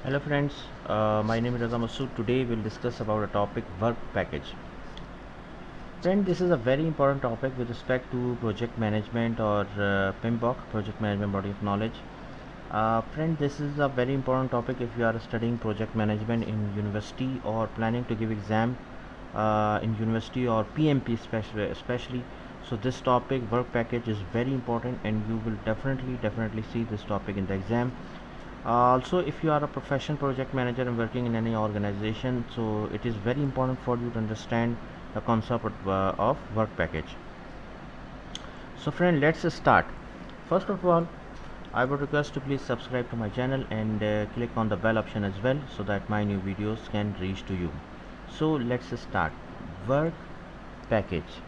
Hello friends, my name is Raza Masood. Today we'll discuss about a topic work package. Friend, this is a very important topic with respect to project management or PMBOK, project management body of knowledge. Friend, this is a very important topic if you are studying project management in university or planning to give exam in university or PMP especially. So this topic work package is very important and you will definitely see this topic in the exam. Also, if you are a professional project manager and working in any organization, so it is very important for you to understand the concept of work package. So friend, let's start. First of all, I would request to please subscribe to my channel and click on the bell option as well so that my new videos can reach to you. So let's start. Work package.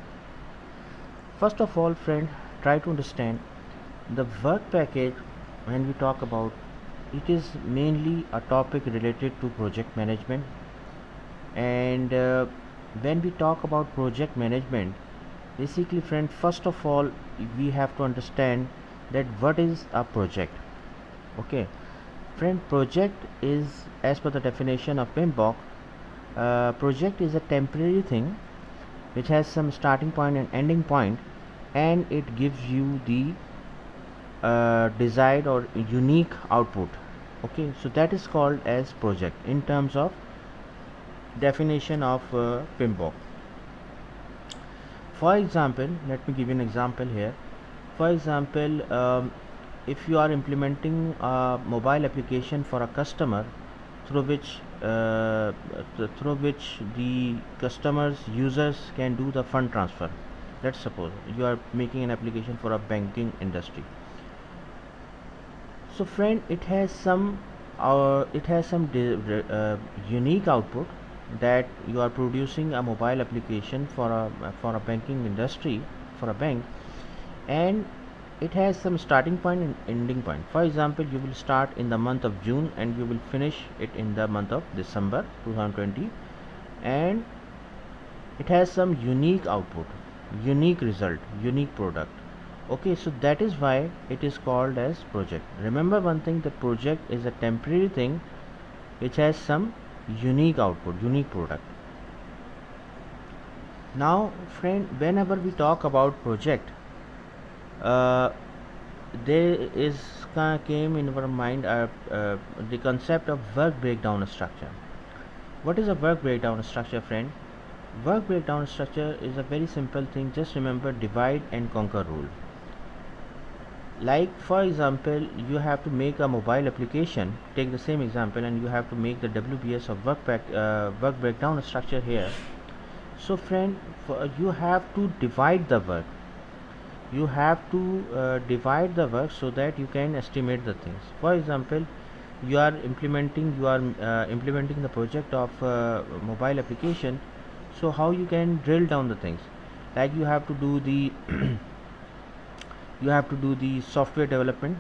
First of all, friend, try to understand the work package. When we talk about it, is mainly a topic related to project management. And when we talk about project management, basically friend, first of all we have to understand that what is a project. Okay friend, project is, as per the definition of PMBOK, project is a temporary thing which has some starting point and ending point, and it gives you the desired or unique output. Okay, so that is called as project in terms of definition of PMBOK. For example, let me give you an example here. For example, if you are implementing a mobile application for a customer through which the customers users can do the fund transfer. Let's suppose you are making an application for a banking industry. So friend, it has some unique output, that you are producing a mobile application for a banking industry, for a bank, and it has some starting point and ending point. For example, you will start in the month of June and you will finish it in the month of December 2020, and it has some unique output, unique result, unique product. Okay, so that is why it is called as project. Remember one thing, the project is a temporary thing which has some unique output, unique product. Now friend, whenever we talk about project, uh, there is came in our mind the concept of work breakdown structure. What is a work breakdown structure, friend? Work breakdown structure is a very simple thing. Just remember divide and conquer rule. Like for example, you have to make a mobile application. Take the same example, and you have to make the WBS of work breakdown structure here. So friend, you have to divide the work. You have to divide the work so that you can estimate the things. For example, you are implementing the project of mobile application. So how you can drill down the things, like you have to do the you have to do the software development,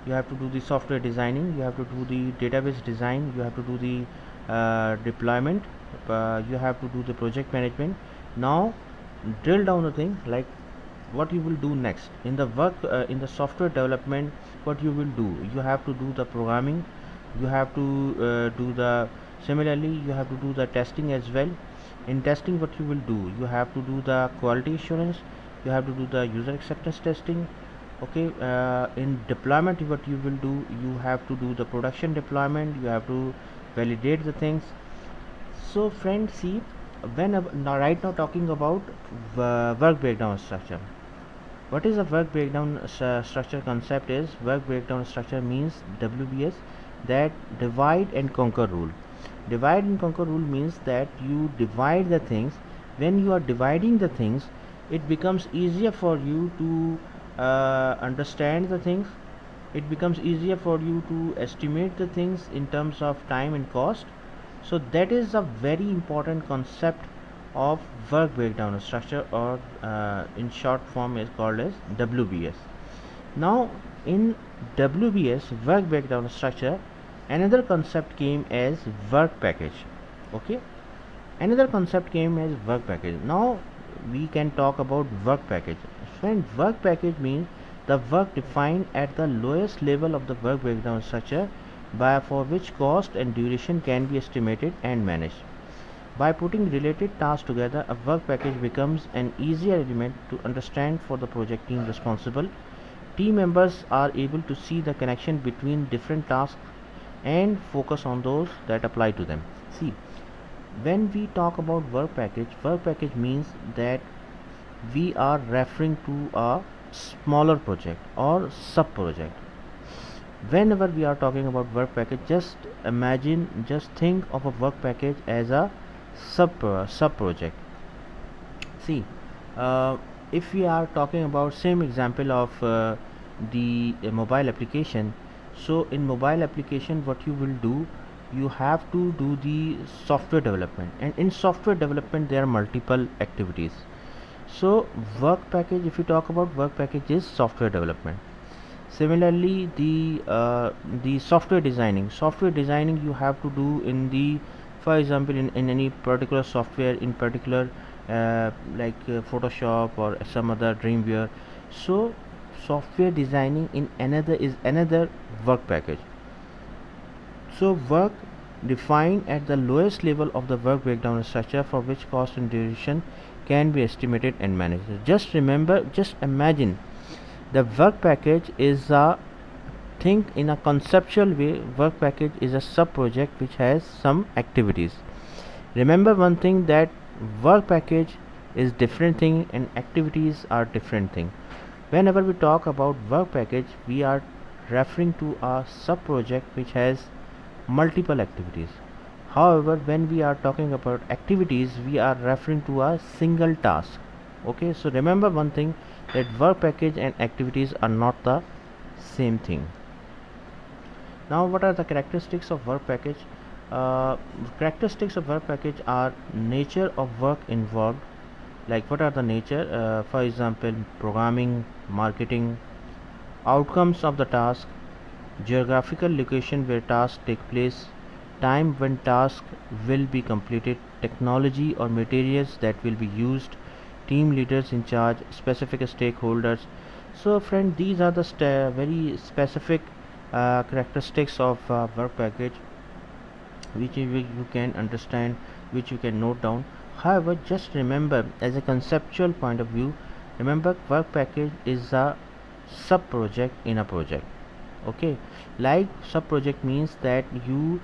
you have to do the software designing, you have to do the database design, you have to do the deployment, you have to do the project management. Now drill down the thing, like what you will do next in the work, in the software development. What you will do, you have to do the programming, you have to do the similarly you have to do the testing as well. In testing, what you will do, you have to do the quality assurance, you have to do the user acceptance testing. Okay, in deployment, what you will do, you have to do the production deployment, you have to validate the things. So friend, see, now right now talking about work breakdown structure. What is a work breakdown structure concept? Is work breakdown structure means WBS, that divide and conquer rule. Divide and conquer rule means that you divide the things. When you are dividing the things, it becomes easier for you to understand the things. It becomes easier for you to estimate the things in terms of time and cost. So that is a very important concept of work breakdown structure, or in short form is called as WBS. Now in WBS, work breakdown structure, another concept came as work package. Okay, another concept came as work package. Now we can talk about work package. Friend, work package means the work defined at the lowest level of the work breakdown structure for which cost and duration can be estimated and managed. By putting related tasks together, a work package becomes an easier element to understand for the project team responsible. Team members are able to see the connection between different tasks and focus on those that apply to them. See, when we talk about work package means that we are referring to a smaller project or sub project. Whenever we are talking about work package, just think of a work package as a sub project. See, uh, if we are talking about same example of the mobile application, so in mobile application what you will do, you have to do the software development, and in software development there are multiple activities. So work package, if you talk about work package, is software development. Similarly, the software designing you have to do in the, for example, in any particular software, in particular Photoshop or some other Dreamweaver. So software designing in another work package. So work defined at the lowest level of the work breakdown structure, for which cost and duration can be estimated and managed. Just imagine, the work package is a, think in a conceptual way, work package is a sub project which has some activities. Remember one thing, that work package is different thing and activities are different thing. Whenever we talk about work package, we are referring to a sub project which has multiple activities. However, when we are talking about activities, we are referring to a single task. Okay, so remember one thing, that work package and activities are not the same thing. Now, what are the characteristics of work package? Characteristics of work package are nature of work involved. Like, what are the nature? For example, programming, marketing, outcomes of the task, geographical location where tasks take place, time when task will be completed, technology or materials that will be used, team leaders in charge, specific stakeholders. So friend, these are the very specific characteristics of work package, which you can understand, which you can note down. However, just remember, as a conceptual point of view, remember work package is a sub project in a project. Okay, like sub project means that you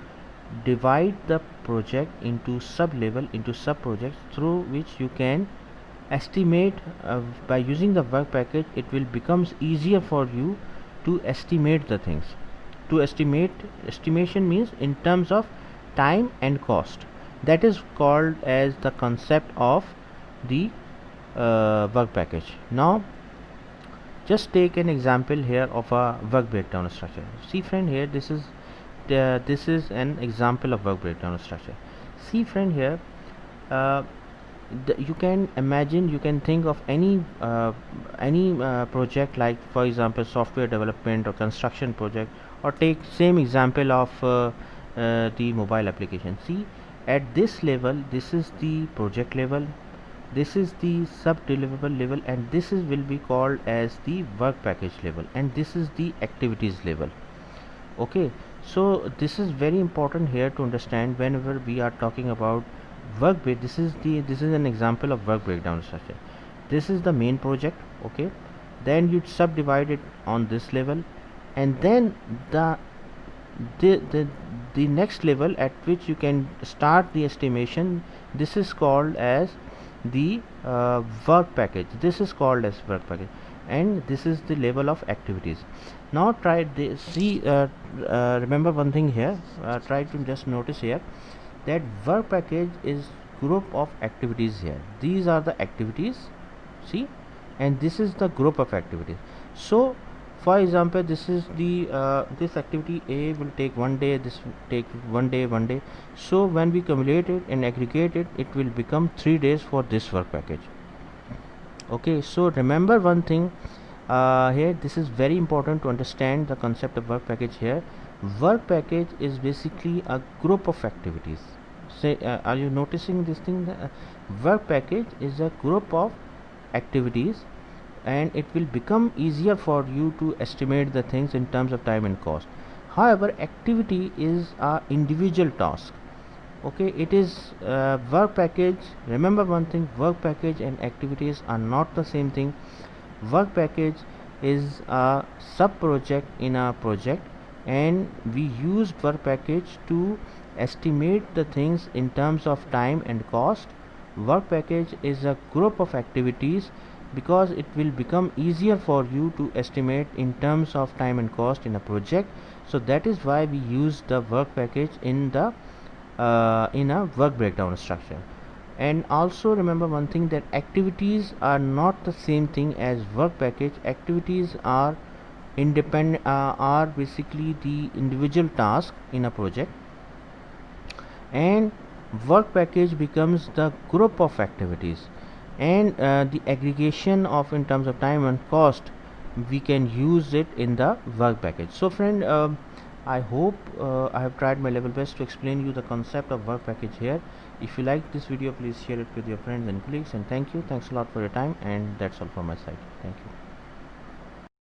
divide the project into sub level, into sub projects, through which you can estimate. By using the work package, it will becomes easier for you to estimate the things. To estimation means in terms of time and cost. That is called as the concept of the work package. Now just take an example here of a work breakdown structure. See friend, here this is an example of work breakdown structure. See friend, here uh, you can imagine, you can think of any project, like for example software development or construction project, or take same example of the mobile application. See, at this level, this is the project level, this is the sub deliverable level, and this is will be called as the work package level, and this is the activities level. Okay, so this is very important here to understand whenever we are talking about work break. This is an example of work breakdown structure. This is the main project. Okay, then you subdivide it on this level, and then the the, the next level at which you can start the estimation, this is called as the work package. This is called as work package, and this is the level of activities. Now try this. See, remember one thing here. Try to just notice here that work package is group of activities here. These are the activities. See, and this is the group of activities. So for example, this is the this activity A will take 1 day, this will take 1 day, 1 day. So when we cumulate it and aggregate it, it will become 3 days for this work package. Okay, so remember one thing here, this is very important to understand the concept of work package here. Work package is basically a group of activities. Say, are you noticing this thing? Work package is a group of activities, and it will become easier for you to estimate the things in terms of time and cost. However, activity is a individual task. Okay, it is work package. Remember one thing, work package and activities are not the same thing. Work package is a sub project in a project, and we use work package to estimate the things in terms of time and cost. Work package is a group of activities because it will become easier for you to estimate in terms of time and cost in a project. So that is why we use the work package in a work breakdown structure. And also remember one thing, that activities are not the same thing as work package. Activities are independent, are basically the individual task in a project, and work package becomes the group of activities, and the aggregation of in terms of time and cost, we can use it in the work package. So friend, I hope I have tried my level best to explain you the concept of work package here. If you like this video, please share it with your friends and colleagues, and thanks a lot for your time, and that's all from my side. Thank you.